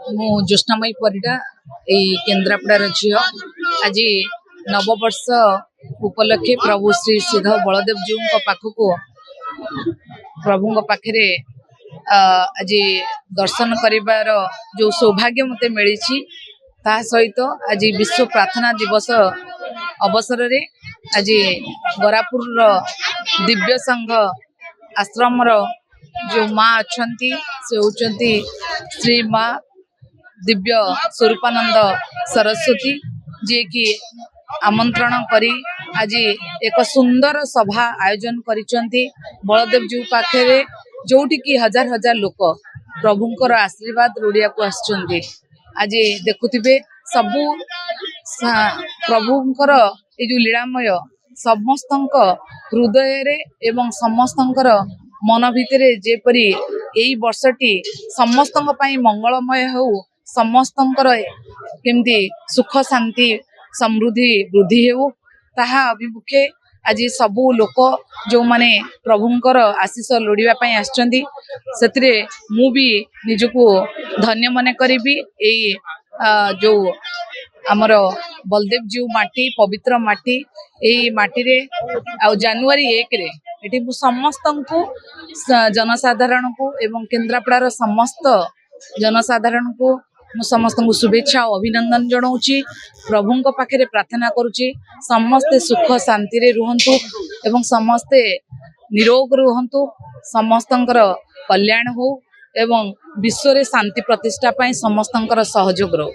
मु ज्योत्स्नामयी परिडा केन्द्रापड़ार झील आज नववर्ष उपलक्षे प्रभु श्री सिद्ध बलदेव जीव पाखक प्रभु पाखे आज दर्शन करिबार जो सौभाग्य मते मिली सहित आज विश्व प्रार्थना दिवस अवसर रे आज गरापुर दिव्य संघ आश्रम जो माँ अच्छा से होती श्री माँ दिव्य स्वरूपानंद सरस्वती जी की आमंत्रण करी आज एक सुंदर सभा आयोजन करिसेंती बलदेव जीव पाखे जोटी की हजार हजार लोक प्रभुंकर आशीर्वाद लोड़िया को आसुचंती। आज देखुथिबे सबु प्रभुंकर ये जो लीलामय समस्तंक हृदय रे एवं समस्तंकर मन भितरे जेपरी एई वर्षटी समस्तंक पई मंगलमय हो समस्तंकर केमती सुख शांति समृद्धि वृद्धि हो ताहा अभिमुखे आज सबू लोक जो माने प्रभुंकर आशीष लोड़िया पई आछंती सेतिरे मु भी निजको धन्य मने करिबी एई जो आमर बलदेव जीव माटी पवित्र माटी एई माटी रे आ जनवरी 1 रे एठी समस्त को जनसाधारण को एवं केन्द्रापड़ार समस्त जनसाधारण को मु समस्त को शुभेच्छा और अभिनंदन जनाऊँगी। प्रभु पाखे प्रार्थना करुच्ची समस्ते सुख शांति रे रुहंतु एवं समस्ते निरोग रुहंतु समस्तंकर कल्याण हो एवं विश्व रे शांति प्रतिष्ठा पाई समस्तंकर सहयोग रहो।